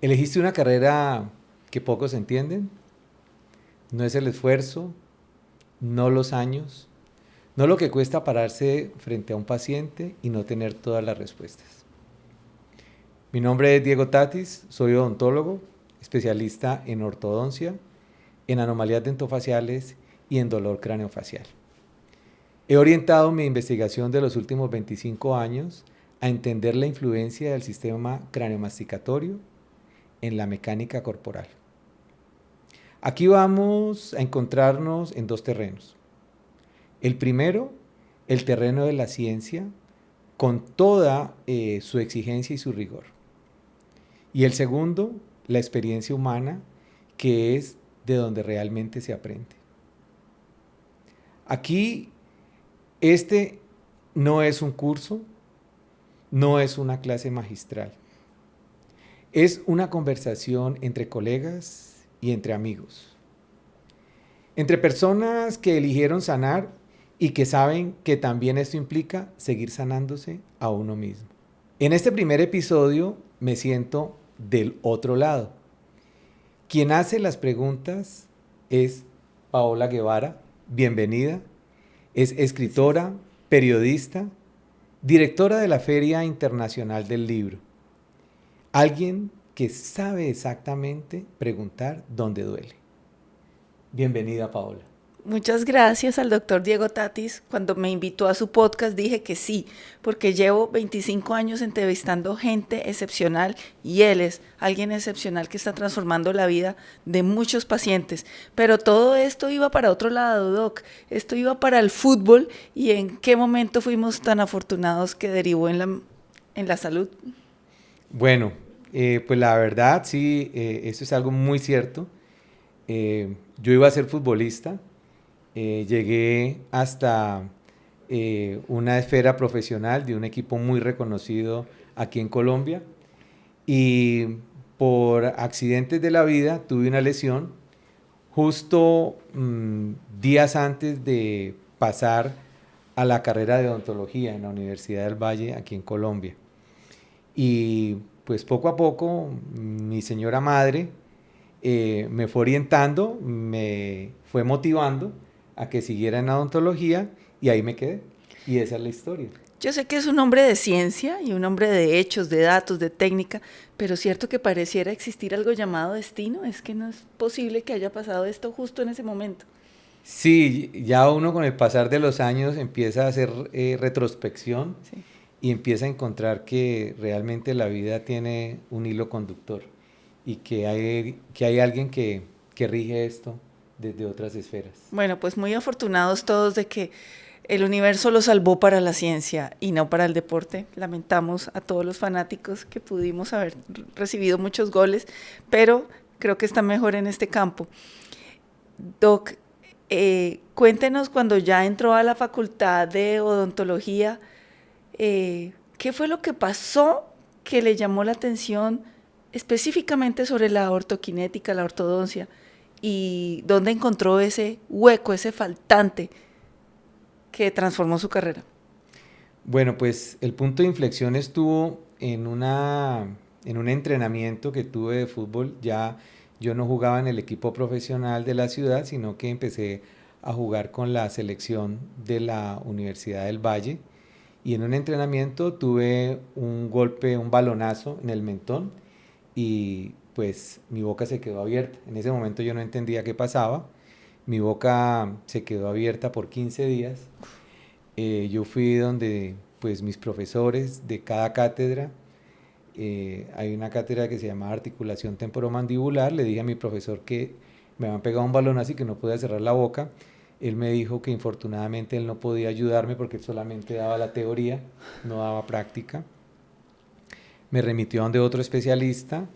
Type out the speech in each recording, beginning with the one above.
Elegiste una carrera que pocos entienden. No es el esfuerzo, no los años, no lo que cuesta pararse frente a un paciente y no tener todas las respuestas. Mi nombre es Diego Tatis, soy odontólogo, especialista en ortodoncia, en anomalías dentofaciales y en dolor craneofacial. He orientado mi investigación de los últimos 25 años a entender la influencia del sistema craneomasticatorio en la mecánica corporal. Aquí vamos a encontrarnos en dos terrenos. El primero, el terreno de la ciencia, con toda su exigencia y su rigor. Y el segundo, la experiencia humana, que es de donde realmente se aprende. Aquí, este no es un curso, no es una clase magistral. Es una conversación entre colegas y entre amigos. Entre personas que eligieron sanar y que saben que también esto implica seguir sanándose a uno mismo. En este primer episodio me siento del otro lado. Quien hace las preguntas es Paola Guevara, bienvenida. Es escritora, periodista, directora de la Feria Internacional del Libro. Alguien que sabe exactamente preguntar dónde duele. Bienvenida, Paola. Muchas gracias al doctor Diego Tatis. Cuando me invitó a su podcast dije que sí, porque llevo 25 años entrevistando gente excepcional y él es alguien excepcional que está transformando la vida de muchos pacientes. Pero todo esto iba para otro lado, Doc. Esto iba para el fútbol y en qué momento fuimos tan afortunados que derivó en la salud. Bueno, pues la verdad sí, eso es algo muy cierto. Yo iba a ser futbolista, llegué hasta una esfera profesional de un equipo muy reconocido aquí en Colombia y por accidentes de la vida tuve una lesión justo días antes de pasar a la carrera de odontología en la Universidad del Valle aquí en Colombia. Y pues poco a poco mi señora madre me fue orientando, me fue motivando a que siguiera en odontología y ahí me quedé. Y esa es la historia. Yo sé que es un hombre de ciencia y un hombre de hechos, de datos, de técnica, pero cierto que pareciera existir algo llamado destino. Es que no es posible que haya pasado esto justo en ese momento. Sí, ya uno con el pasar de los años empieza a hacer retrospección Sí. y empieza a encontrar que realmente la vida tiene un hilo conductor y que hay alguien que rige esto desde otras esferas. Bueno, pues muy afortunados todos de que el universo lo salvó para la ciencia y no para el deporte. Lamentamos a todos los fanáticos que pudimos haber recibido muchos goles, pero creo que está mejor en este campo. Doc, cuéntenos cuando ya entró a la facultad de odontología, ¿qué fue lo que pasó que le llamó la atención específicamente sobre la ortoquinética, la ortodoncia? ¿Y dónde encontró ese hueco, ese faltante que transformó su carrera? Bueno, pues el punto de inflexión estuvo en un entrenamiento que tuve de fútbol. Ya yo no jugaba en el equipo profesional de la ciudad, sino que empecé a jugar con la selección de la Universidad del Valle. Y en un entrenamiento tuve un golpe, un balonazo en el mentón y pues mi boca se quedó abierta. En ese momento yo no entendía qué pasaba. Mi boca se quedó abierta por 15 días. Yo fui donde pues mis profesores de cada cátedra, hay una cátedra que se llama articulación temporomandibular, le dije a mi profesor que me habían pegado un balón así que no podía cerrar la boca. Él me dijo que infortunadamente él no podía ayudarme porque él solamente daba la teoría, no daba práctica. Me remitió a donde otro especialista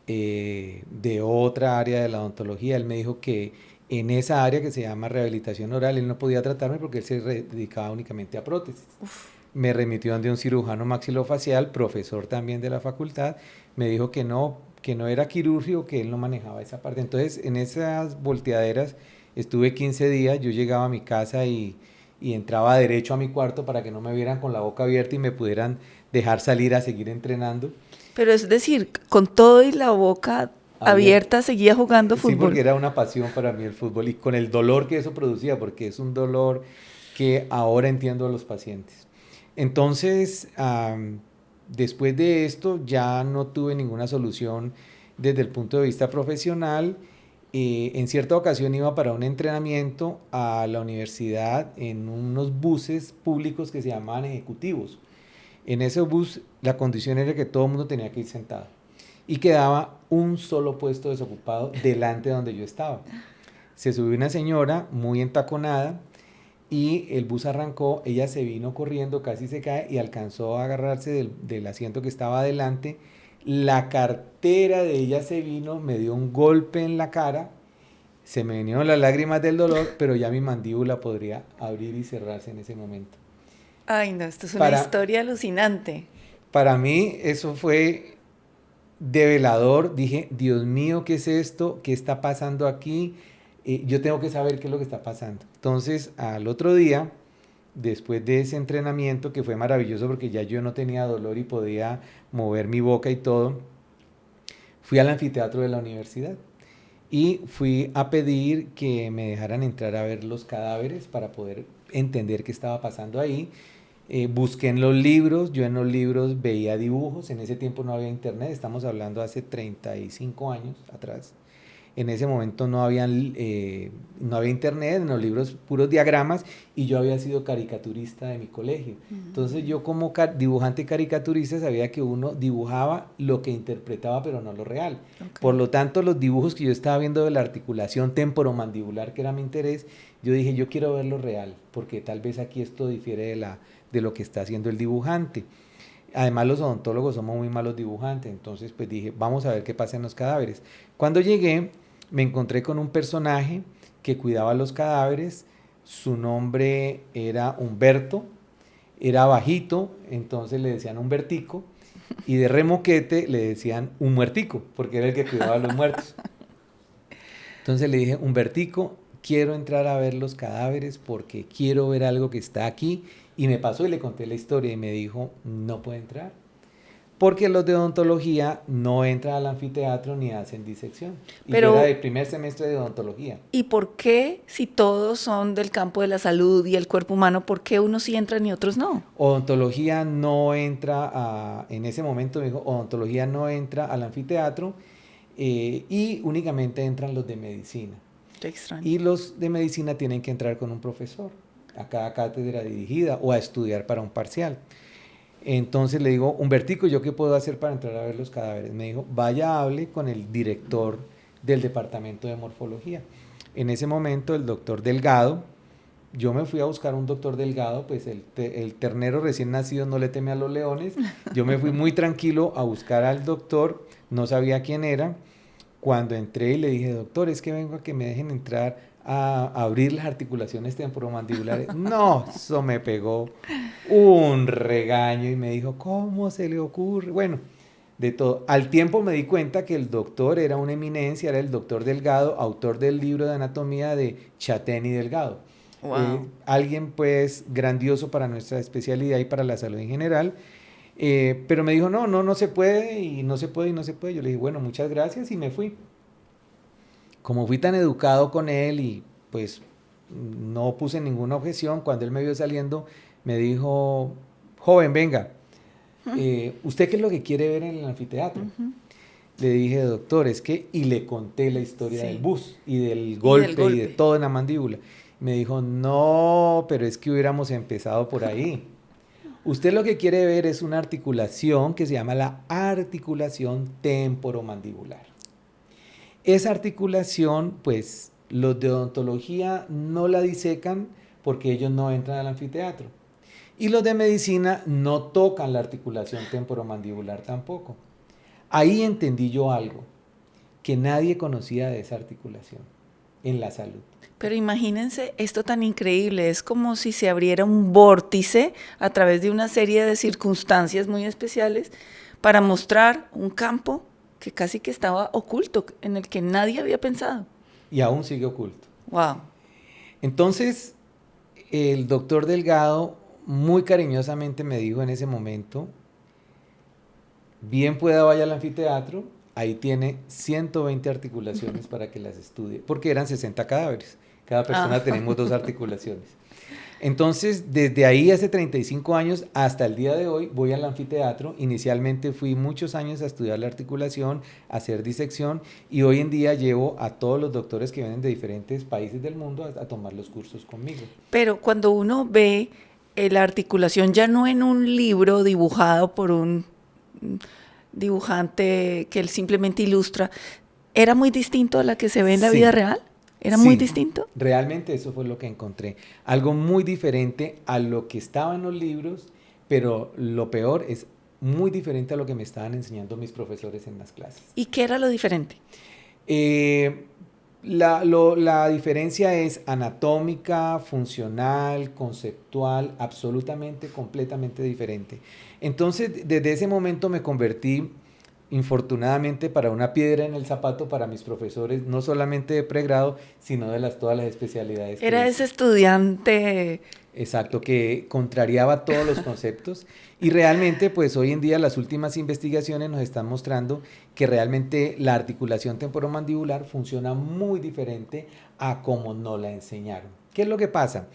de otra área de la odontología. Él me dijo que en esa área que se llama rehabilitación oral él no podía tratarme porque él se dedicaba únicamente a prótesis. Me remitió ante un cirujano maxilofacial, profesor también de la facultad, me dijo que no era quirúrgico, que él no manejaba esa parte. Entonces, en esas volteaderas estuve 15 días, yo llegaba a mi casa y entraba derecho a mi cuarto para que no me vieran con la boca abierta y me pudieran dejar salir a seguir entrenando. Pero es decir, con todo y la boca abierta seguía jugando fútbol. Sí, porque era una pasión para mí el fútbol y con el dolor que eso producía, porque es un dolor que ahora entiendo a los pacientes. Entonces, después de esto ya no tuve ninguna solución desde el punto de vista profesional. En cierta ocasión iba para un entrenamiento a la universidad en unos buses públicos que se llamaban ejecutivos. En ese bus la condición era que todo el mundo tenía que ir sentado y quedaba un solo puesto desocupado delante de donde yo estaba. Se subió una señora muy entaconada y el bus arrancó, ella se vino corriendo, casi se cae y alcanzó a agarrarse del asiento que estaba adelante. La cartera de ella se vino, me dio un golpe en la cara, se me vinieron las lágrimas del dolor, pero ya mi mandíbula podría abrir y cerrarse en ese momento. Ay, no, esto es una historia alucinante. Para mí eso fue develador. Dije, Dios mío, ¿qué es esto? ¿Qué está pasando aquí? Yo tengo que saber qué es lo que está pasando. Entonces, al otro día, después de ese entrenamiento, que fue maravilloso porque ya yo no tenía dolor y podía mover mi boca y todo, fui al anfiteatro de la universidad y fui a pedir que me dejaran entrar a ver los cadáveres para poder entender qué estaba pasando ahí. Busqué en los libros, yo en los libros veía dibujos, en ese tiempo no había internet, estamos hablando hace 35 años atrás. En ese momento no había internet, en los libros puros diagramas y yo había sido caricaturista de mi colegio. Entonces yo como dibujante caricaturista sabía que uno dibujaba lo que interpretaba pero no lo real. Okay. Por lo tanto, los dibujos que yo estaba viendo de la articulación temporomandibular, que era mi interés, yo dije, yo quiero ver lo real, porque tal vez aquí esto difiere de lo que está haciendo el dibujante. Además, los odontólogos somos muy malos dibujantes, entonces pues dije, vamos a ver qué pasa en los cadáveres. Cuando llegué, me encontré con un personaje que cuidaba los cadáveres, su nombre era Humberto, era bajito, entonces le decían Humbertico, y de remoquete le decían un muertico, porque era el que cuidaba a los muertos. Entonces le dije, Humbertico, quiero entrar a ver los cadáveres porque quiero ver algo que está aquí, y me pasó y le conté la historia y me dijo, no puede entrar. Porque los de odontología no entran al anfiteatro ni hacen disección. Y yo era del primer semestre de odontología. ¿Y por qué, si todos son del campo de la salud y el cuerpo humano, por qué unos sí entran y otros no? Odontología no entra, en ese momento me dijo, odontología no entra al anfiteatro y únicamente entran los de medicina. Qué extraño. Y los de medicina tienen que entrar con un profesor a cada cátedra dirigida o a estudiar para un parcial. Entonces le digo, Humbertico, ¿yo qué puedo hacer para entrar a ver los cadáveres? Me dijo, vaya, hable con el director del departamento de morfología. En ese momento el doctor Delgado, yo me fui a buscar un doctor Delgado, pues el ternero recién nacido no le teme a los leones. Yo me fui muy tranquilo a buscar al doctor, no sabía quién era. Cuando entré y le dije, doctor, es que vengo a que me dejen entrar a abrir las articulaciones temporomandibulares. No, eso me pegó un regaño y me dijo, ¿cómo se le ocurre? Bueno, de todo. Al tiempo me di cuenta que el doctor era una eminencia, era el doctor Delgado, autor del libro de anatomía de Chatén y Delgado. Wow. Alguien pues grandioso para nuestra especialidad y para la salud en general. Pero me dijo, no se puede y no se puede y no se puede. Yo le dije, bueno, muchas gracias y me fui. Como fui tan educado con él y pues no puse ninguna objeción, cuando él me vio saliendo, me dijo, joven, venga, ¿usted qué es lo que quiere ver en el anfiteatro? Le dije, doctor, es que, y le conté la historia del bus y del golpe y de todo en la mandíbula. Me dijo, no, pero es que hubiéramos empezado por ahí. Usted lo que quiere ver es una articulación que se llama la articulación temporomandibular. Esa articulación, pues, los de odontología no la disecan porque ellos no entran al anfiteatro. Y los de medicina no tocan la articulación temporomandibular tampoco. Ahí entendí yo algo, que nadie conocía de esa articulación en la salud. Pero imagínense esto tan increíble, es como si se abriera un vórtice a través de una serie de circunstancias muy especiales para mostrar un campo que casi que estaba oculto, en el que nadie había pensado. Y aún sigue oculto. Wow. Entonces, el doctor Delgado muy cariñosamente me dijo en ese momento, bien pueda vaya al anfiteatro, ahí tiene 120 articulaciones para que las estudie, porque eran 60 cadáveres, cada persona Ah. tenemos 2 articulaciones. Entonces, desde ahí hace 35 años hasta el día de hoy voy al anfiteatro. Inicialmente fui muchos años a estudiar la articulación, a hacer disección y hoy en día llevo a todos los doctores que vienen de diferentes países del mundo a tomar los cursos conmigo. Pero cuando uno ve la articulación ya no en un libro dibujado por un dibujante que él simplemente ilustra, ¿era muy distinto a la que se ve en la vida Sí, real? ¿Era muy sí, distinto? realmente eso fue lo que encontré. Algo muy diferente a lo que estaba en los libros, pero lo peor es muy diferente a lo que me estaban enseñando mis profesores en las clases. ¿Y qué era lo diferente? Eh, la diferencia es anatómica, funcional, conceptual, absolutamente, completamente diferente. Entonces, desde ese momento me convertí, infortunadamente, para una piedra en el zapato para mis profesores, no solamente de pregrado, sino de todas las especialidades que Era ese dicen. estudiante. Exacto, que contrariaba todos los conceptos y realmente pues hoy en día las últimas investigaciones nos están mostrando que realmente la articulación temporomandibular funciona muy diferente a como nos la enseñaron. ¿Qué es lo que pasa?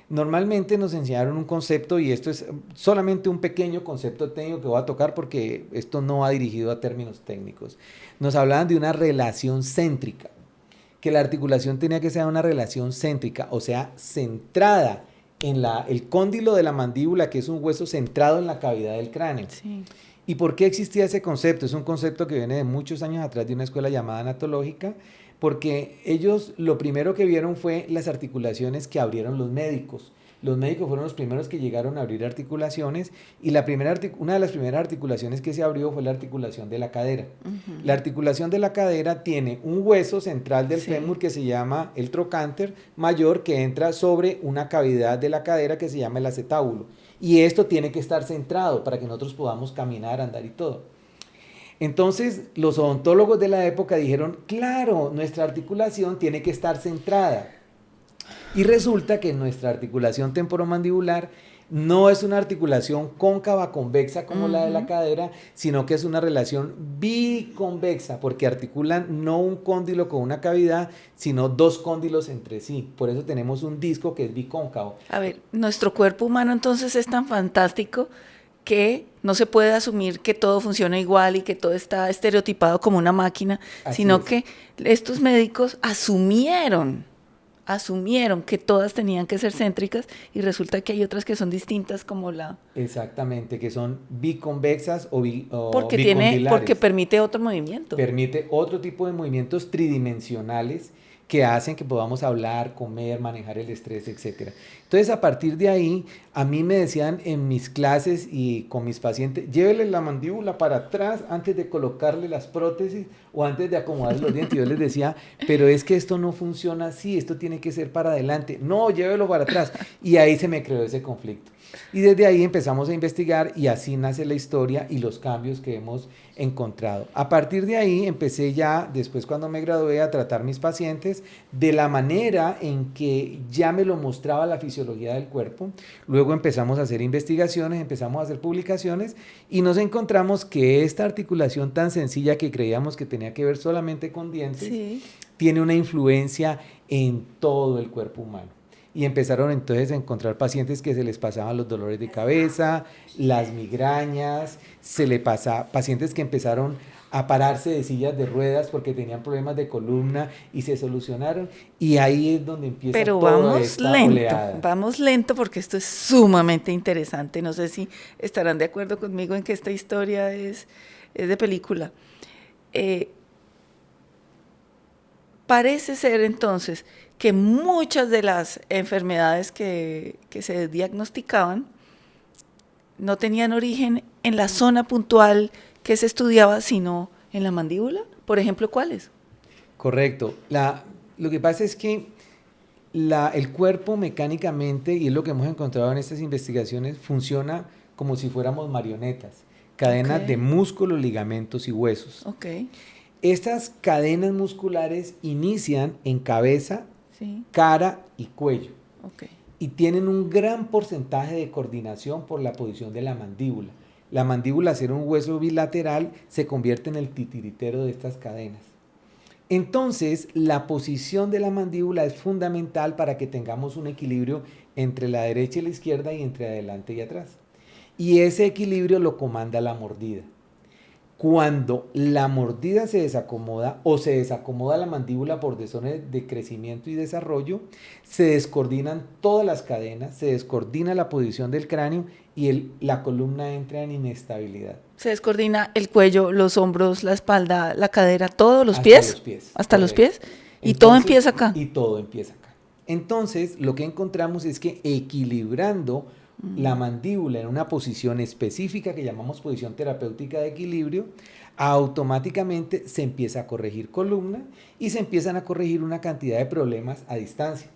Normalmente nos enseñaron un concepto y esto es solamente un pequeño concepto técnico que voy a tocar porque esto no va dirigido a términos técnicos. Nos hablaban de una relación céntrica, que la articulación tenía que ser una relación céntrica, o sea, centrada en el cóndilo de la mandíbula, que es un hueso centrado en la cavidad del cráneo. Sí. ¿Y por qué existía ese concepto? Es un concepto que viene de muchos años atrás de una escuela llamada anatológica, porque ellos lo primero que vieron fue las articulaciones que abrieron los médicos. Los médicos fueron los primeros que llegaron a abrir articulaciones y una de las primeras articulaciones que se abrió fue la articulación de la cadera. La articulación de la cadera tiene un hueso central del fémur que se llama el trocánter mayor que entra sobre una cavidad de la cadera que se llama el acetábulo. Y esto tiene que estar centrado para que nosotros podamos caminar, andar y todo. Entonces, los odontólogos de la época dijeron, claro, nuestra articulación tiene que estar centrada. Y resulta que nuestra articulación temporomandibular no es una articulación cóncava convexa como la de la cadera, sino que es una relación biconvexa, porque articulan no un cóndilo con una cavidad, sino dos cóndilos entre sí. Por eso tenemos un disco que es bicóncavo. A ver, nuestro cuerpo humano entonces es tan fantástico que no se puede asumir que todo funciona igual y que todo está estereotipado como una máquina, Así sino es. que estos médicos asumieron que todas tenían que ser céntricas y resulta que hay otras que son distintas como la... Exactamente, que son biconvexas o Porque bicondilares. permite otro movimiento. Permite otro tipo de movimientos tridimensionales que hacen que podamos hablar, comer, manejar el estrés, etc. Entonces, a partir de ahí, a mí me decían en mis clases y con mis pacientes, llévele la mandíbula para atrás antes de colocarle las prótesis o antes de acomodar los dientes. Yo les decía, pero es que esto no funciona así, esto tiene que ser para adelante. No, llévelo para atrás. Y ahí se me creó ese conflicto. Y desde ahí empezamos a investigar y así nace la historia y los cambios que hemos encontrado. A partir de ahí empecé ya, después cuando me gradué, a tratar mis pacientes de la manera en que ya me lo mostraba la fisiología del cuerpo. Luego empezamos a hacer investigaciones, empezamos a hacer publicaciones y nos encontramos que esta articulación tan sencilla que creíamos que tenía que ver solamente con dientes, Sí. tiene una influencia en todo el cuerpo humano. Y empezaron entonces a encontrar pacientes que se les pasaban los dolores de cabeza, las migrañas, pacientes que empezaron a pararse de sillas de ruedas porque tenían problemas de columna y se solucionaron. Y ahí es donde empieza Pero toda esta oleada. vamos lento porque esto es sumamente interesante. No sé si estarán de acuerdo conmigo en que esta historia es de película. Parece ser entonces que muchas de las enfermedades que se diagnosticaban no tenían origen en la zona puntual que se estudiaba, sino en la mandíbula. Por ejemplo, ¿cuáles? Correcto. Lo que pasa es que el cuerpo mecánicamente, y es lo que hemos encontrado en estas investigaciones, funciona como si fuéramos marionetas, cadenas de músculos, ligamentos y huesos. Okay. Estas cadenas musculares inician en cabeza, Sí. cara y cuello. Okay. Y tienen un gran porcentaje de coordinación por la posición de la mandíbula. La mandíbula, al ser un hueso bilateral, se convierte en el titiritero de estas cadenas. Entonces, la posición de la mandíbula es fundamental para que tengamos un equilibrio entre la derecha y la izquierda y entre adelante y atrás. Y ese equilibrio lo comanda la mordida. Cuando la mordida se desacomoda o se desacomoda la mandíbula por desórdenes de crecimiento y desarrollo, se descoordinan todas las cadenas, se descoordina la posición del cráneo y la columna entra en inestabilidad. Se descoordina el cuello, los hombros, la espalda, la cadera, todos los Hasta pies. los pies. Hasta los Correcto. pies. Y todo empieza acá. Y todo empieza acá. Entonces, lo que encontramos es que equilibrando la mandíbula en una posición específica que llamamos posición terapéutica de equilibrio, automáticamente se empieza a corregir columna y se empiezan a corregir una cantidad de problemas a distancia.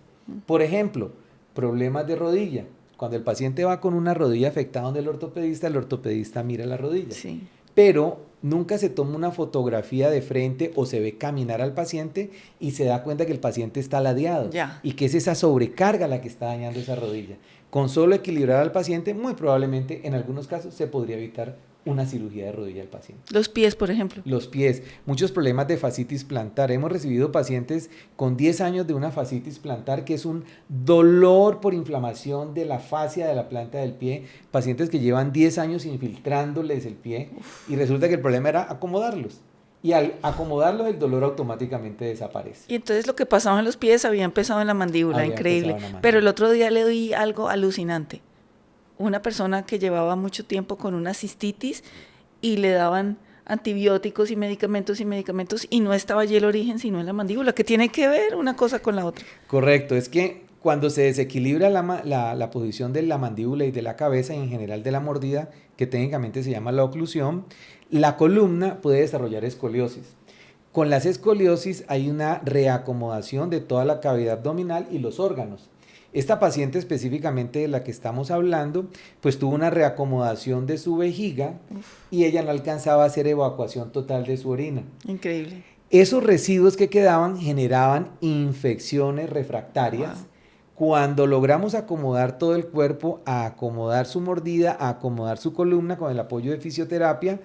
Por ejemplo, problemas de rodilla. Cuando el paciente va con una rodilla afectada donde el ortopedista mira la rodilla. Sí. Pero nunca se toma una fotografía de frente o se ve caminar al paciente y se da cuenta que el paciente está ladeado y que es esa sobrecarga la que está dañando esa rodilla. Con solo equilibrar al paciente, muy probablemente en algunos casos se podría evitar una cirugía de rodilla al paciente. Los pies, por ejemplo. Los pies, muchos problemas de fascitis plantar. Hemos recibido pacientes con 10 años de una fascitis plantar, que es un dolor por inflamación de la fascia de la planta del pie. Pacientes que llevan 10 años infiltrándoles el pie y resulta que el problema era acomodarlos. Y al acomodarlos el dolor automáticamente desaparece. Y entonces lo que pasaba en los pies había empezado en la mandíbula, increíble. Pero el otro día le oí algo alucinante. Una persona que llevaba mucho tiempo con una cistitis y le daban antibióticos y medicamentos y no estaba allí el origen sino en la mandíbula, que tiene que ver una cosa con la otra. Correcto, es que cuando se desequilibra la posición de la mandíbula y de la cabeza y en general de la mordida, que técnicamente se llama la oclusión, la columna puede desarrollar escoliosis. Con las escoliosis hay una reacomodación de toda la cavidad abdominal y los órganos. Esta paciente específicamente de la que estamos hablando, pues tuvo una reacomodación de su vejiga y ella no alcanzaba a hacer evacuación total de su orina. Increíble. Esos residuos que quedaban generaban infecciones refractarias. Wow. Cuando logramos acomodar todo el cuerpo, a acomodar su mordida, a acomodar su columna con el apoyo de fisioterapia,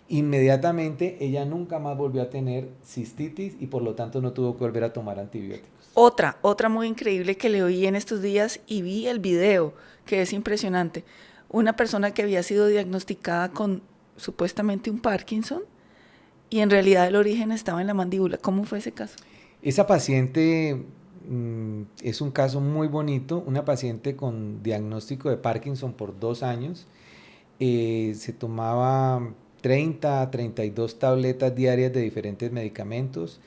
inmediatamente ella nunca más volvió a tener cistitis y por lo tanto no tuvo que volver a tomar antibióticos. Otra muy increíble que le oí en estos días y vi el video, que es impresionante. Una persona que había sido diagnosticada con supuestamente un Parkinson y en realidad el origen estaba en la mandíbula. ¿Cómo fue ese caso? Esa paciente es un caso muy bonito, una paciente con diagnóstico de Parkinson por 2 años. Se tomaba 30 a 32 tabletas diarias de diferentes medicamentos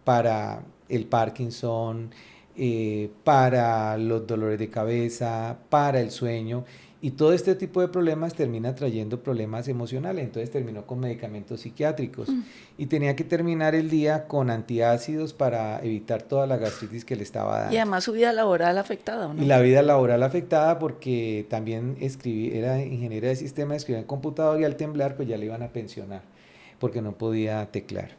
para el Parkinson, para los dolores de cabeza, para el sueño, y todo este tipo de problemas termina trayendo problemas emocionales. Entonces terminó con medicamentos psiquiátricos y tenía que terminar el día con antiácidos para evitar toda la gastritis que le estaba dando. Y además su vida laboral afectada, ¿o no? Y la vida laboral afectada porque también era ingeniera de sistemas, escribía en computador y al temblar pues ya le iban a pensionar porque no podía teclar.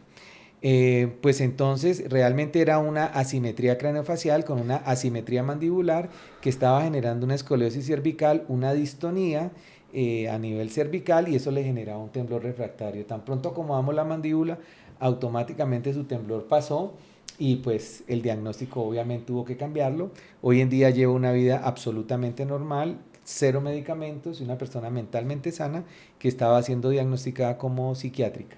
Pues entonces realmente era una asimetría craneofacial con una asimetría mandibular que estaba generando una escoliosis cervical, una distonía a nivel cervical, y eso le generaba un temblor refractario. Tan pronto acomodamos la mandíbula, automáticamente su temblor pasó y pues el diagnóstico obviamente hubo que cambiarlo. Hoy en día lleva una vida absolutamente normal, 0 medicamentos y una persona mentalmente sana que estaba siendo diagnosticada como psiquiátrica.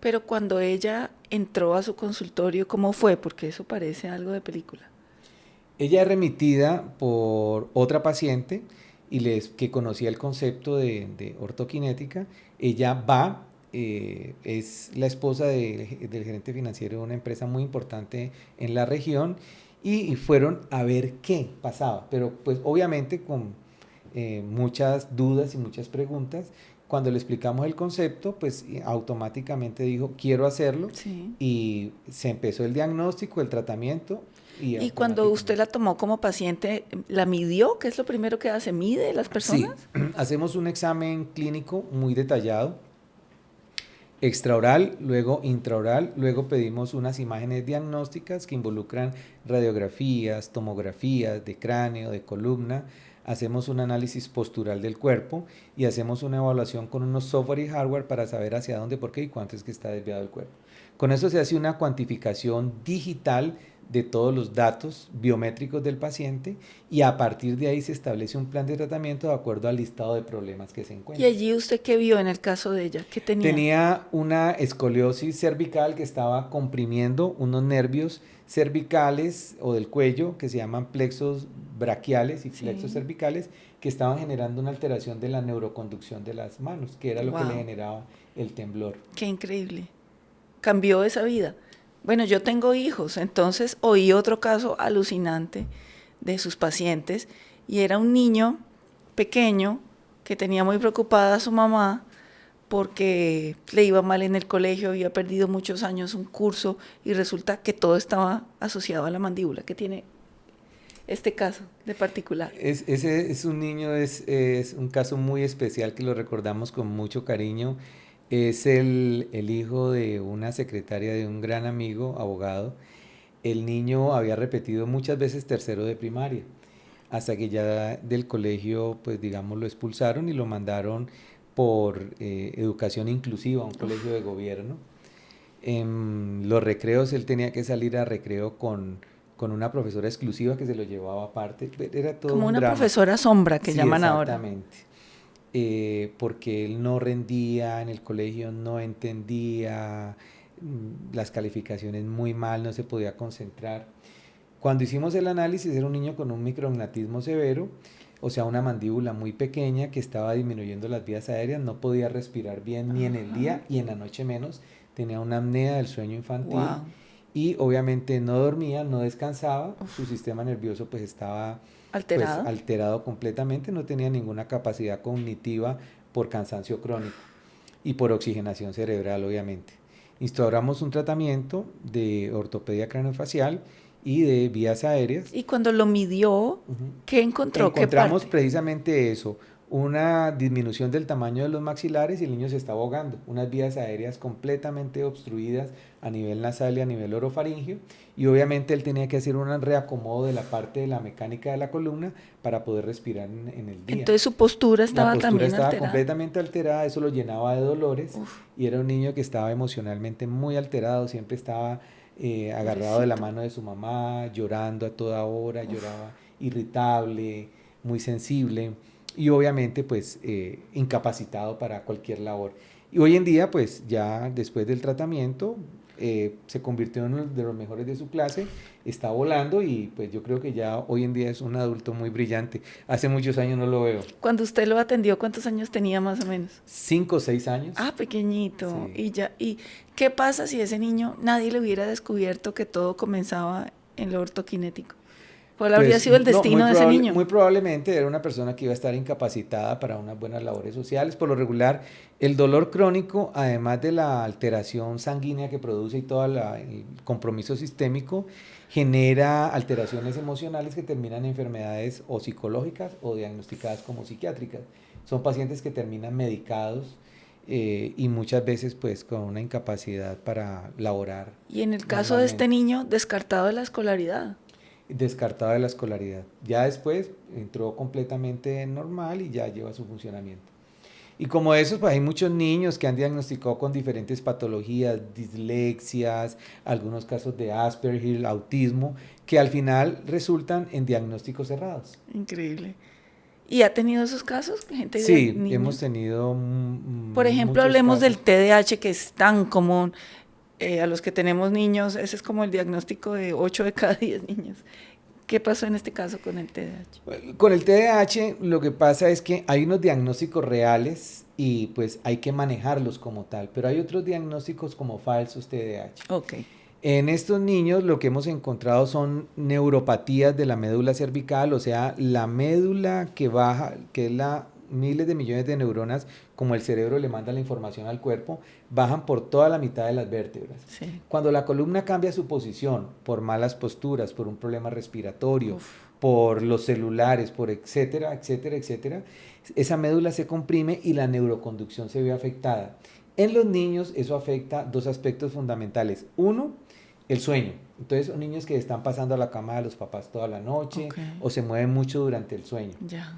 Pero cuando ella entró a su consultorio, ¿cómo fue? Porque eso parece algo de película. Ella es remitida por otra paciente que conocía el concepto de ortoquinética. Ella va, es la esposa del gerente financiero de una empresa muy importante en la región y fueron a ver qué pasaba. Pero pues obviamente con muchas dudas y muchas preguntas. Cuando le explicamos el concepto, pues automáticamente dijo, quiero hacerlo, sí. Y se empezó el diagnóstico, el tratamiento. Y cuando usted la tomó como paciente, ¿la midió? ¿Qué es lo primero que hace? ¿Mide las personas? Sí, hacemos un examen clínico muy detallado, extraoral, luego intraoral, luego pedimos unas imágenes diagnósticas que involucran radiografías, tomografías de cráneo, de columna. hacemos un análisis postural del cuerpo y hacemos una evaluación con unos software y hardware para saber hacia dónde, por qué y cuánto es que está desviado el cuerpo. Con eso se hace una cuantificación digital de todos los datos biométricos del paciente y a partir de ahí se establece un plan de tratamiento de acuerdo al listado de problemas que se ¿Y encuentran. allí usted qué vio en el caso de ella? ¿Qué tenía? Tenía una escoliosis cervical que estaba comprimiendo unos nervios cervicales o del cuello que se llaman plexos braquiales y plexos Sí. cervicales que estaban generando una alteración de la neuroconducción de las manos, que era lo que le Wow, generaba el temblor. qué increíble. Cambió esa vida. Bueno, yo tengo hijos, entonces oí otro caso alucinante de sus pacientes y era un niño pequeño que tenía muy preocupada a su mamá porque le iba mal en el colegio, había perdido muchos años un curso y resulta que todo estaba asociado a la mandíbula, que tiene este caso de particular. Ese es un niño, es un caso muy especial que lo recordamos con mucho cariño. Es el hijo de una secretaria de un gran amigo, abogado. El niño había repetido muchas veces tercero de primaria, hasta que ya del colegio, pues digamos, lo expulsaron y lo mandaron por educación inclusiva a un colegio de gobierno. En los recreos él tenía que salir a recreo con una profesora exclusiva que se lo llevaba aparte. Era todo Como un una drama. profesora sombra que Sí, llaman ahora. exactamente. Porque él no rendía en el colegio, no entendía las calificaciones muy mal, no se podía concentrar. Cuando hicimos el análisis era un niño con un micrognatismo severo, o sea, una mandíbula muy pequeña que estaba disminuyendo las vías aéreas, no podía respirar bien ni en el Ajá. día y en la noche menos, tenía una apnea del sueño infantil Wow. y obviamente no dormía, no descansaba, su Uf. sistema nervioso pues estaba pues Alterado. alterado completamente, no tenía ninguna capacidad cognitiva por cansancio crónico y por oxigenación cerebral, obviamente. Instauramos un tratamiento de ortopedia craneofacial y de vías aéreas. Y cuando lo midió, Ujú. ¿qué encontró? ¿Qué Encontramos parte? precisamente eso, una disminución del tamaño de los maxilares y el niño se está ahogando, unas vías aéreas completamente obstruidas a nivel nasal y a nivel orofaringeo y obviamente él tenía que hacer un reacomodo de la parte de la mecánica de la columna para poder respirar en el día. Entonces su postura La estaba postura también estaba alterada. completamente alterada, eso lo llenaba de dolores Uf, y era un niño que estaba emocionalmente muy alterado, siempre estaba agarrado de la pobrecito. mano de su mamá, llorando a toda hora, Uf. lloraba irritable, muy sensible y obviamente pues incapacitado para cualquier labor. Y hoy en día pues ya después del tratamiento se convirtió en uno de los mejores de su clase, está volando y pues yo creo que ya hoy en día es un adulto muy brillante. Hace muchos años no lo veo. Cuando usted lo atendió, ¿cuántos años tenía más o menos? 5 o 6 años. Ah, pequeñito. Sí. Y ya, ¿y qué pasa si ese niño nadie le hubiera descubierto que todo comenzaba en lo ortoquinético? ¿Cuál habría Pues sido el no, destino de ese niño? muy probablemente era una persona que iba a estar incapacitada para unas buenas labores sociales. Por lo regular, el dolor crónico, además de la alteración sanguínea que produce y todo el compromiso sistémico, genera alteraciones emocionales que terminan en enfermedades o psicológicas o diagnosticadas como psiquiátricas. Son pacientes que terminan medicados y muchas veces pues con una incapacidad para laborar Y en el caso de este normalmente. niño, descartado de la escolaridad. Descartada de la escolaridad. Ya después entró completamente normal y ya lleva su funcionamiento. Y como esos, pues hay muchos niños que han diagnosticado con diferentes patologías, dislexias, algunos casos de Asperger, autismo, que al final resultan en diagnósticos cerrados. Increíble. ¿Y ha tenido esos casos? Gente de Sí, hemos niños. tenido Por ejemplo, muchos hablemos del casos. TDAH, que es tan común. A los que tenemos niños, ese es como el diagnóstico de 8 de cada 10 niños. ¿Qué pasó en este caso con el TDAH? Con el TDAH lo que pasa es que hay unos diagnósticos reales y pues hay que manejarlos como tal, pero hay otros diagnósticos como falsos TDAH. Ok. En estos niños lo que hemos encontrado son neuropatías de la médula cervical, o sea, la médula que baja, que es la miles de millones de neuronas, como el cerebro le manda la información al cuerpo, bajan por toda la mitad de las vértebras. Sí. Cuando la columna cambia su posición por malas posturas, por un problema respiratorio, Uf. por los celulares, por etcétera, etcétera, etcétera, esa médula se comprime y la neuroconducción se ve afectada. En los niños eso afecta dos aspectos fundamentales. Uno, el sueño. Entonces son niños que están pasando a la cama de los papás toda la noche o se mueven mucho durante el sueño. Ya.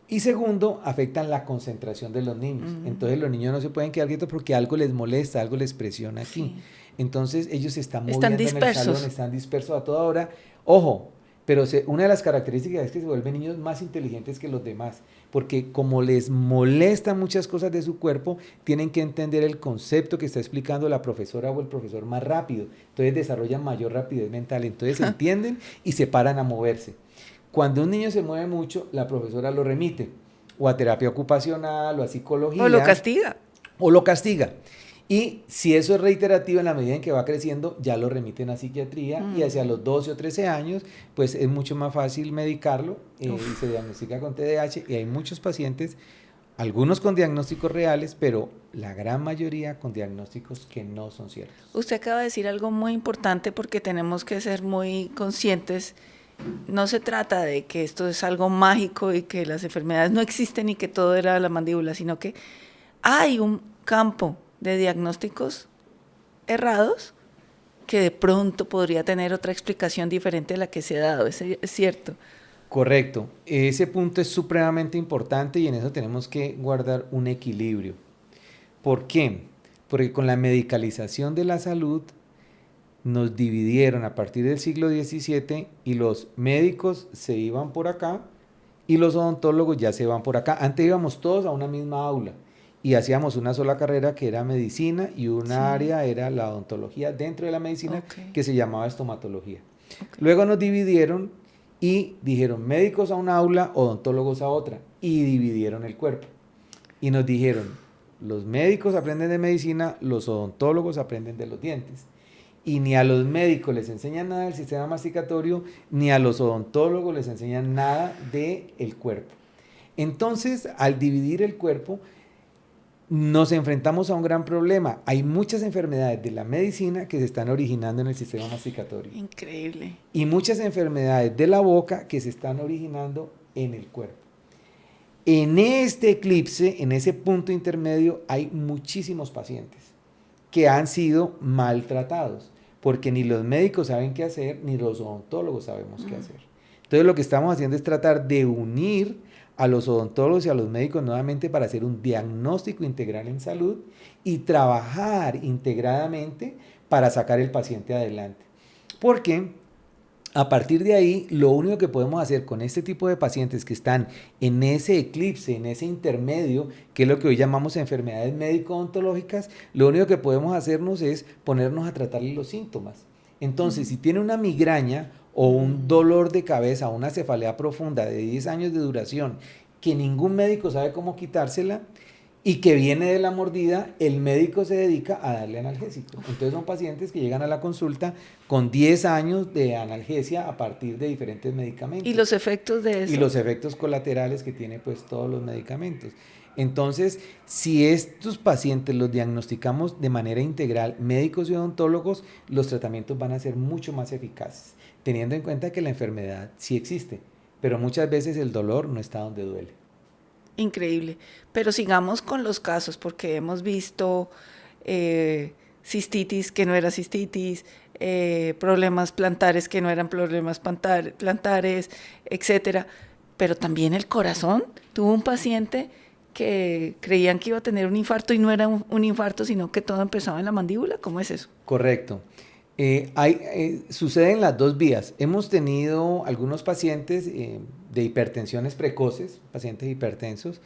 Y segundo, afectan la concentración de los niños. Entonces los niños no se pueden quedar quietos porque algo les molesta, algo les presiona aquí. Sí. Entonces ellos se están Están moviendo en el salón, dispersos. están dispersos a toda hora. Ojo, pero una de las características es que se vuelven niños más inteligentes que los demás, porque como les molestan muchas cosas de su cuerpo, tienen que entender el concepto que está explicando la profesora o el profesor más rápido. Entonces desarrollan mayor rapidez mental, entonces entienden y se paran a moverse. Cuando un niño se mueve mucho, la profesora lo remite o a terapia ocupacional o a psicología. O lo castiga. O lo castiga. Y si eso es reiterativo en la medida en que va creciendo, ya lo remiten a psiquiatría y hacia los 12 o 13 años, pues es mucho más fácil medicarlo y se diagnostica con TDAH y hay muchos pacientes, algunos con diagnósticos reales, pero la gran mayoría con diagnósticos que no son ciertos. Usted acaba de decir algo muy importante porque tenemos que ser muy conscientes. No se trata de que esto es algo mágico y que las enfermedades no existen y que todo era la mandíbula, sino que hay un campo de diagnósticos errados que de pronto podría tener otra explicación diferente a la que se ha dado. ¿Es cierto? Correcto. Ese punto es supremamente importante y en eso tenemos que guardar un equilibrio. ¿Por qué? Porque con la medicalización de la salud nos dividieron a partir del siglo XVII y los médicos se iban por acá y los odontólogos ya se van por acá. Antes íbamos todos a una misma aula y hacíamos una sola carrera que era medicina y una área era la odontología dentro de la medicina que se llamaba estomatología. Luego nos dividieron y dijeron médicos a una aula, odontólogos a otra y dividieron el cuerpo. Y nos dijeron, los médicos aprenden de medicina, los odontólogos aprenden de los dientes. Y ni a los médicos les enseñan nada del sistema masticatorio, ni a los odontólogos les enseñan nada del cuerpo. Entonces, al dividir el cuerpo, nos enfrentamos a un gran problema. Hay muchas enfermedades de la medicina que se están originando en el sistema masticatorio. Increíble. Y muchas enfermedades de la boca que se están originando en el cuerpo. En este eclipse, en ese punto intermedio, hay muchísimos pacientes que han sido maltratados, porque ni los médicos saben qué hacer, ni los odontólogos sabemos qué hacer. Entonces lo que estamos haciendo es tratar de unir a los odontólogos y a los médicos nuevamente para hacer un diagnóstico integral en salud y trabajar integradamente para sacar el paciente adelante. Porque a partir de ahí, lo único que podemos hacer con este tipo de pacientes que están en ese eclipse, en ese intermedio, que es lo que hoy llamamos enfermedades médico-odontológicas, lo único que podemos hacernos es ponernos a tratarle los síntomas. Entonces, si tiene una migraña o un dolor de cabeza, una cefalea profunda de 10 años de duración, que ningún médico sabe cómo quitársela, y que viene de la mordida, el médico se dedica a darle analgésico. Entonces son pacientes que llegan a la consulta con 10 años de analgesia a partir de diferentes medicamentos. ¿Y los efectos de eso? Y los efectos colaterales que tiene pues todos los medicamentos. Entonces, si estos pacientes los diagnosticamos de manera integral, médicos y odontólogos, los tratamientos van a ser mucho más eficaces, teniendo en cuenta que la enfermedad sí existe, pero muchas veces el dolor no está donde duele. Increíble. Pero sigamos con los casos, porque hemos visto cistitis que no era cistitis, problemas plantares que no eran problemas plantares, etcétera. Pero también el corazón. Tuvo un paciente que creían que iba a tener un infarto y no era un infarto, sino que todo empezaba en la mandíbula. ¿Cómo es eso? Correcto. Sucede en las dos vías. Hemos tenido algunos pacientes de hipertensiones precoces, pacientes hipertensos.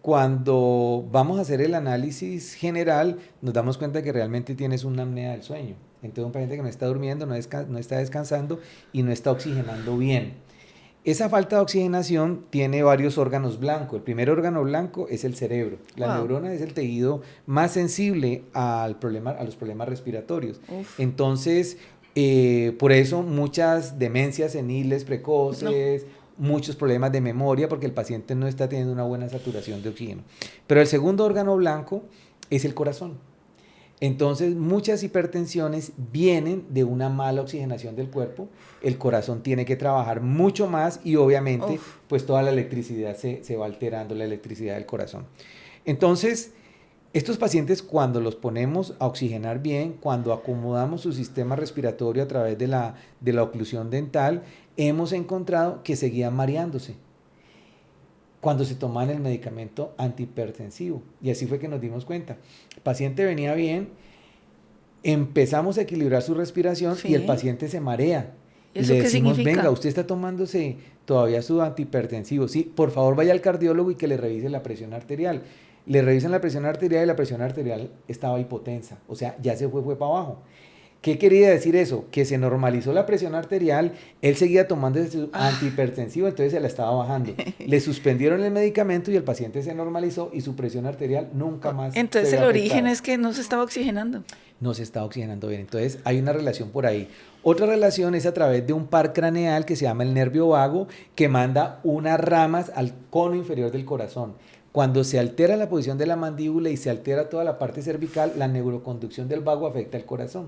Cuando vamos a hacer el análisis general, nos damos cuenta que realmente tienes una apnea del sueño. Entonces un paciente que no está durmiendo, no está descansando y no está oxigenando bien. Esa falta de oxigenación tiene varios órganos blancos. El primer órgano blanco es el cerebro. La neurona es el tejido más sensible a los problemas respiratorios. Entonces, por eso muchas demencias seniles precoces, muchos problemas de memoria, porque el paciente no está teniendo una buena saturación de oxígeno. Pero el segundo órgano blanco es el corazón. Entonces, muchas hipertensiones vienen de una mala oxigenación del cuerpo. El corazón tiene que trabajar mucho más y obviamente, pues toda la electricidad se va alterando, la electricidad del corazón. Entonces, Estos pacientes, cuando los ponemos a oxigenar bien, cuando acomodamos su sistema respiratorio a través de la oclusión dental, hemos encontrado que seguían mareándose cuando se tomaban el medicamento antihipertensivo. Y así fue que nos dimos cuenta. El paciente venía bien, empezamos a equilibrar su respiración y el Sí. paciente se marea. ¿Y Y eso le qué decimos, significa? venga, usted está tomándose todavía su antihipertensivo. Sí, por favor vaya al cardiólogo y que le revise la presión arterial. Le revisan la presión arterial y la presión arterial estaba hipotensa. O sea, ya fue para abajo. ¿Qué quería decir eso? Que se normalizó la presión arterial, él seguía tomando su Ah, antihipertensivo, entonces se la estaba bajando. Le suspendieron el medicamento y el paciente se normalizó y su presión arterial nunca más se entonces vio el origen afectada. es que no se estaba oxigenando. No se está oxigenando bien. Entonces hay una relación por ahí. Otra relación es a través de un par craneal que se llama el nervio vago, que manda unas ramas al cono inferior del corazón. Cuando se altera la posición de la mandíbula y se altera toda la parte cervical, la neuroconducción del vago afecta el corazón.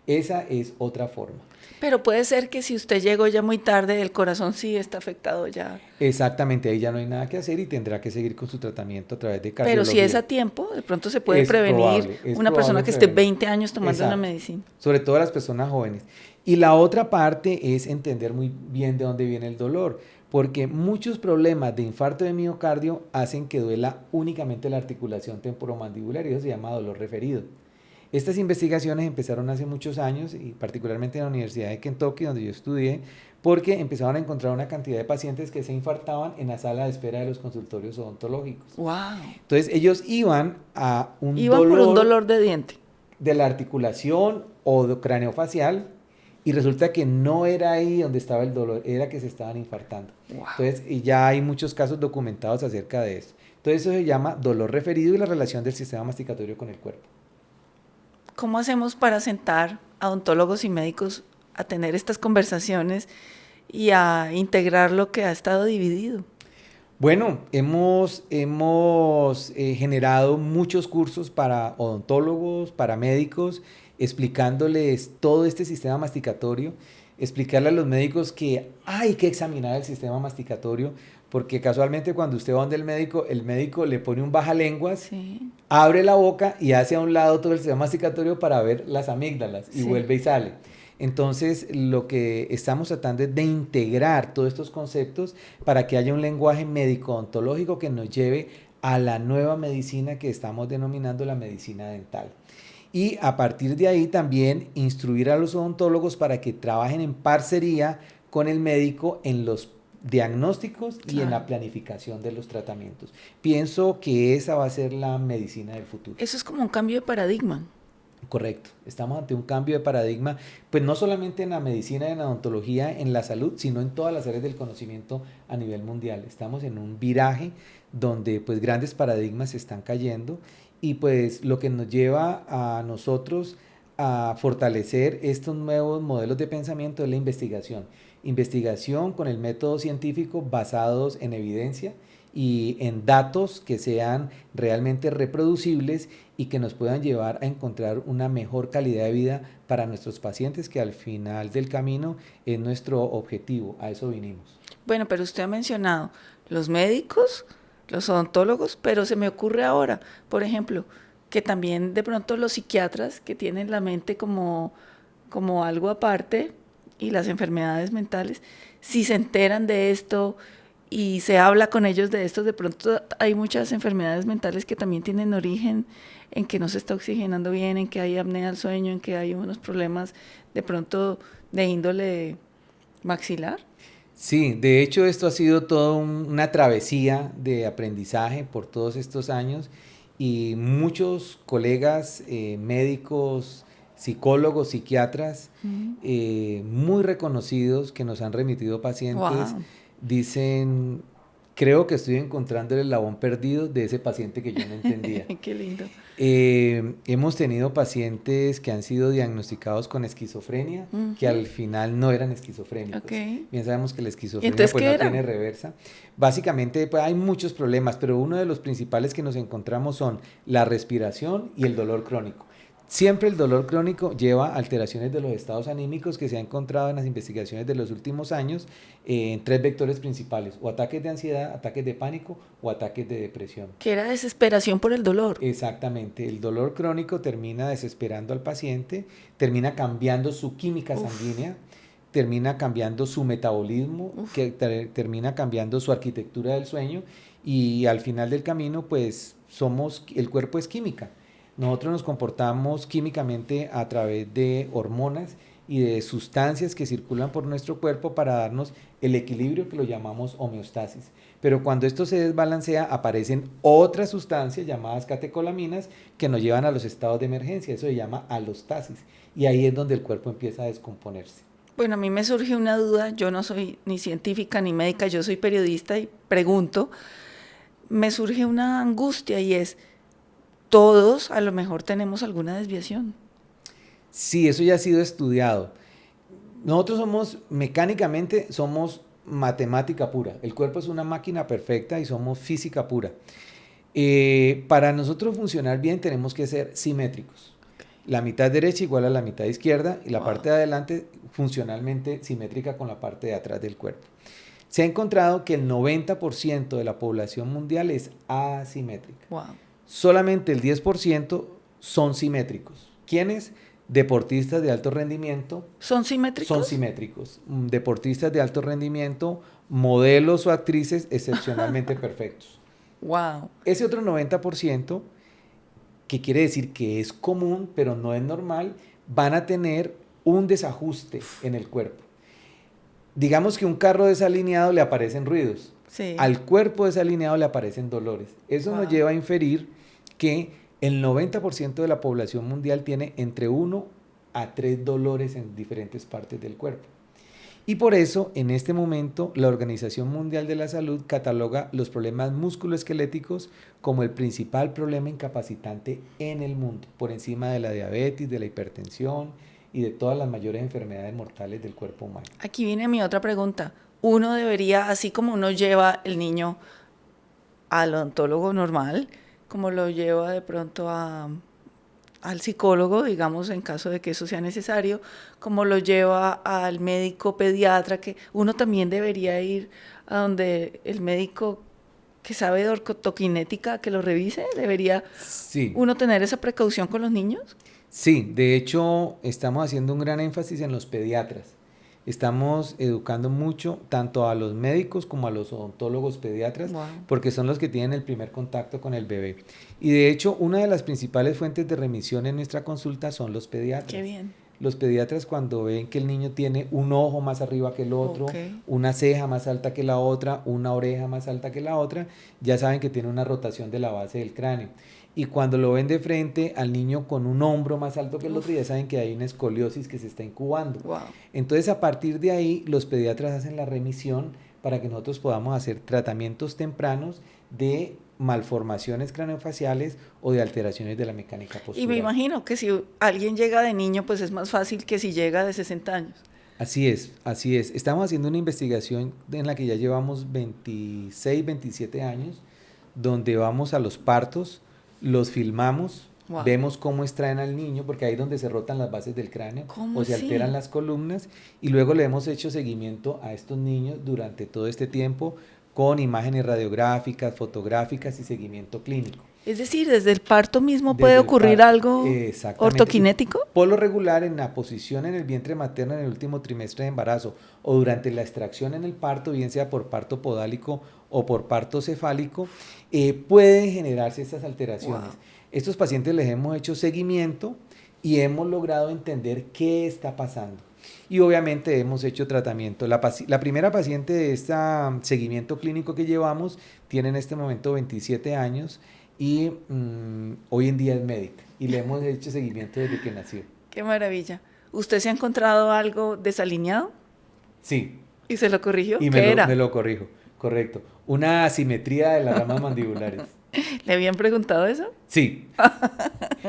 Esa es otra forma. Pero puede ser que si usted llegó ya muy tarde, el corazón sí está afectado ya. Exactamente, ahí ya no hay nada que hacer y tendrá que seguir con su tratamiento a través de Pero si es cardiología. a tiempo, de pronto se puede prevenir Es una persona probable que esté prevenir. 20 años tomando una Exacto, medicina. sobre todo las personas jóvenes. Y la otra parte es entender muy bien de dónde viene el dolor, porque muchos problemas de infarto de miocardio hacen que duela únicamente la articulación temporomandibular y eso se llama dolor referido. Estas investigaciones empezaron hace muchos años y particularmente en la Universidad de Kentucky, donde yo estudié, porque empezaron a encontrar una cantidad de pacientes que se infartaban en la sala de espera de los consultorios odontológicos. Wow. Entonces ellos iban a un Iban por un dolor dolor de diente. de la articulación o craneofacial y resulta que no era ahí donde estaba el dolor, era que se estaban infartando. Wow. Entonces, y ya hay muchos casos documentados acerca de esto. Entonces eso se llama dolor referido y la relación del sistema masticatorio con el cuerpo. ¿Cómo hacemos para sentar a odontólogos y médicos a tener estas conversaciones y a integrar lo que ha estado dividido? Bueno, hemos generado muchos cursos para odontólogos, para médicos, explicándoles todo este sistema masticatorio, explicarle a los médicos que hay que examinar el sistema masticatorio, porque casualmente cuando usted va donde el médico le pone un bajalenguas, Sí, abre la boca y hace a un lado todo el sistema masticatorio para ver las amígdalas y sí. vuelve y sale. Entonces, lo que estamos tratando es de integrar todos estos conceptos para que haya un lenguaje médico-odontológico que nos lleve a la nueva medicina que estamos denominando la medicina dental. Y a partir de ahí también instruir a los odontólogos para que trabajen en parcería con el médico en los diagnósticos y en la Claro. planificación de los tratamientos. Pienso que esa va a ser la medicina del futuro. Eso es como un cambio de paradigma. Correcto, estamos ante un cambio de paradigma, pues no solamente en la medicina, en la odontología, en la salud, sino en todas las áreas del conocimiento a nivel mundial. Estamos en un viraje donde pues grandes paradigmas se están cayendo y pues lo que nos lleva a nosotros a fortalecer estos nuevos modelos de pensamiento es la investigación. Investigación con el método científico basados en evidencia y en datos que sean realmente reproducibles y que nos puedan llevar a encontrar una mejor calidad de vida para nuestros pacientes, que al final del camino es nuestro objetivo, a eso vinimos. Bueno, pero usted ha mencionado los médicos, los odontólogos, pero se me ocurre ahora, por ejemplo, que también de pronto los psiquiatras que tienen la mente como algo aparte y las enfermedades mentales, si se enteran de esto y se habla con ellos de esto, de pronto hay muchas enfermedades mentales que también tienen origen en que no se está oxigenando bien, en que hay apnea del sueño, en que hay unos problemas de pronto de índole maxilar. Sí, de hecho esto ha sido toda una travesía de aprendizaje por todos estos años y muchos colegas médicos, psicólogos, psiquiatras muy reconocidos que nos han remitido pacientes Wow. dicen, creo que estoy encontrando el eslabón perdido de ese paciente que yo no entendía. Qué lindo. Hemos tenido pacientes que han sido diagnosticados con esquizofrenia, que al final no eran esquizofrénicos. Ok. Bien sabemos que la ¿Y esquizofrenia entonces pues qué no eran? tiene reversa. Básicamente pues, hay muchos problemas, pero uno de los principales que nos encontramos son la respiración y el dolor crónico. Siempre el dolor crónico lleva alteraciones de los estados anímicos que se ha encontrado en las investigaciones de los últimos años en 3 vectores principales, o ataques de ansiedad, ataques de pánico o ataques de depresión. Que era desesperación por el dolor. Exactamente, el dolor crónico termina desesperando al paciente, termina cambiando su química sanguínea, termina cambiando su metabolismo, que termina cambiando su arquitectura del sueño, y al final del camino pues el cuerpo es química. Nosotros nos comportamos químicamente a través de hormonas y de sustancias que circulan por nuestro cuerpo para darnos el equilibrio que lo llamamos homeostasis. Pero cuando esto se desbalancea, aparecen otras sustancias llamadas catecolaminas que nos llevan a los estados de emergencia. Eso se llama alostasis. Y ahí es donde el cuerpo empieza a descomponerse. Bueno, a mí me surge una duda. Yo no soy ni científica ni médica, yo soy periodista y pregunto. Me surge una angustia y es, todos a lo mejor tenemos alguna desviación. Sí, eso ya ha sido estudiado. Nosotros mecánicamente somos matemática pura. El cuerpo es una máquina perfecta y somos física pura. Para nosotros funcionar bien tenemos que ser simétricos. La mitad derecha igual a la mitad izquierda y la parte de adelante funcionalmente simétrica con la parte de atrás del cuerpo. Se ha encontrado que el 90% de la población mundial es asimétrica. Wow. Solamente el 10% son simétricos. ¿Quiénes? Deportistas de alto rendimiento. ¿Son simétricos? Son simétricos. Deportistas de alto rendimiento, modelos o actrices excepcionalmente perfectos. Wow. Ese otro 90%, que quiere decir que es común, pero no es normal, van a tener un desajuste en el cuerpo. Digamos que un carro desalineado le aparecen ruidos. Sí. Al cuerpo desalineado le aparecen dolores. Eso nos lleva a inferir que el 90% de la población mundial tiene entre 1 a 3 dolores en diferentes partes del cuerpo. Y por eso, en este momento, la Organización Mundial de la Salud cataloga los problemas musculoesqueléticos como el principal problema incapacitante en el mundo, por encima de la diabetes, de la hipertensión y de todas las mayores enfermedades mortales del cuerpo humano. Aquí viene mi otra pregunta. Uno debería, así como uno lleva el niño al odontólogo normal, como lo lleva de pronto al psicólogo, digamos, en caso de que eso sea necesario, como lo lleva al médico pediatra, que uno también debería ir a donde el médico que sabe de ortoquinética, que lo revise. ¿Debería uno tener esa precaución con los niños? Sí, de hecho estamos haciendo un gran énfasis en los pediatras. Estamos educando mucho tanto a los médicos como a los odontólogos pediatras, porque son los que tienen el primer contacto con el bebé. Y de hecho, una de las principales fuentes de remisión en nuestra consulta son los pediatras. Qué bien. Los pediatras, cuando ven que el niño tiene un ojo más arriba que el otro, una ceja más alta que la otra, una oreja más alta que la otra, ya saben que tiene una rotación de la base del cráneo. Y cuando lo ven de frente al niño con un hombro más alto que el otro, ya saben que hay una escoliosis que se está incubando. Entonces, a partir de ahí, los pediatras hacen la remisión para que nosotros podamos hacer tratamientos tempranos de malformaciones craneofaciales o de alteraciones de la mecánica postural. Y me imagino que si alguien llega de niño, pues es más fácil que si llega de 60 años. Así es, así es. Estamos haciendo una investigación en la que ya llevamos 26, 27 años, donde vamos a los partos, los filmamos, vemos cómo extraen al niño, porque ahí es donde se rotan las bases del cráneo o se alteran las columnas, y luego le hemos hecho seguimiento a estos niños durante todo este tiempo con imágenes radiográficas, fotográficas y seguimiento clínico. Es decir, desde el parto mismo puede ocurrir algo ortoquinético. Por lo regular, en la posición en el vientre materno en el último trimestre de embarazo o durante la extracción en el parto, bien sea por parto podálico o por parto cefálico, pueden generarse estas alteraciones. Estos pacientes les hemos hecho seguimiento y hemos logrado entender qué está pasando. Y obviamente hemos hecho tratamiento. La primera paciente de este seguimiento clínico que llevamos tiene en este momento 27 años y hoy en día es médica y le hemos hecho seguimiento desde que nació. ¡Qué maravilla! ¿Usted se ha encontrado algo desalineado? Sí. ¿Y se lo corrigió? Y ¿Qué era? Me lo corrijo, correcto. Una asimetría de las ramas mandibulares. ¿Le habían preguntado eso? Sí.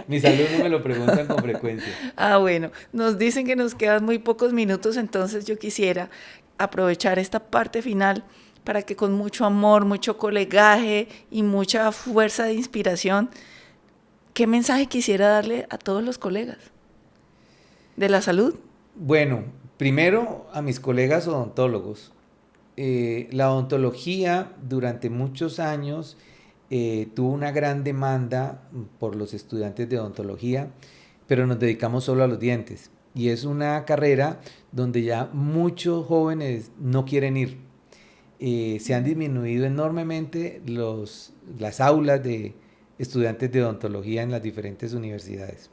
Mis alumnos me lo preguntan con frecuencia. Ah, bueno. Nos dicen que nos quedan muy pocos minutos, entonces yo quisiera aprovechar esta parte final para que con mucho amor, mucho colegaje y mucha fuerza de inspiración ¿qué mensaje quisiera darle a todos los colegas de la salud? Bueno, primero a mis colegas odontólogos. La odontología durante muchos años tuvo una gran demanda por los estudiantes de odontología, pero nos dedicamos solo a los dientes. Y es una carrera donde ya muchos jóvenes no quieren ir. Se han disminuido enormemente las aulas de estudiantes de odontología en las diferentes universidades.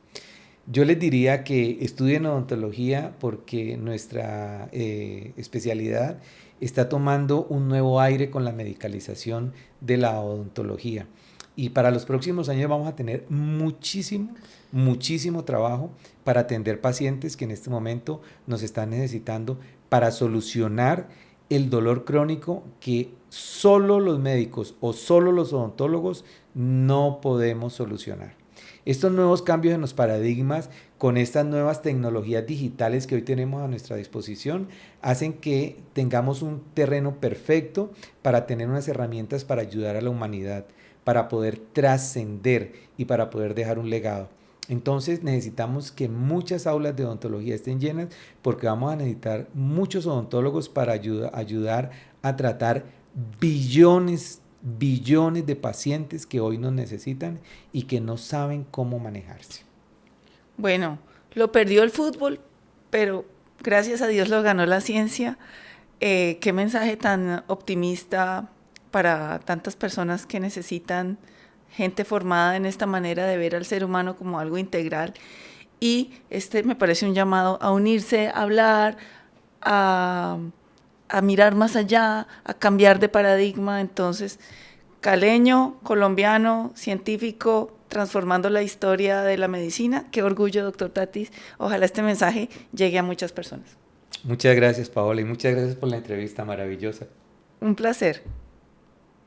Yo les diría que estudien odontología porque nuestra especialidad está tomando un nuevo aire con la medicalización de la odontología. Y para los próximos años vamos a tener muchísimo trabajo para atender pacientes que en este momento nos están necesitando para solucionar el dolor crónico que solo los médicos o solo los odontólogos no podemos solucionar. Estos nuevos cambios en los paradigmas con estas nuevas tecnologías digitales que hoy tenemos a nuestra disposición hacen que tengamos un terreno perfecto para tener unas herramientas para ayudar a la humanidad, para poder trascender y para poder dejar un legado. Entonces necesitamos que muchas aulas de odontología estén llenas porque vamos a necesitar muchos odontólogos para ayudar a tratar billones de pacientes que hoy nos necesitan y que no saben cómo manejarse. Bueno, lo perdió el fútbol, pero gracias a Dios lo ganó la ciencia. Qué mensaje tan optimista para tantas personas que necesitan gente formada en esta manera de ver al ser humano como algo integral. Y me parece un llamado a unirse, a hablar, a mirar más allá, a cambiar de paradigma. Entonces, caleño, colombiano, científico, transformando la historia de la medicina. Qué orgullo, doctor Tatis. Ojalá este mensaje llegue a muchas personas. Muchas gracias, Paola, y muchas gracias por la entrevista maravillosa. Un placer.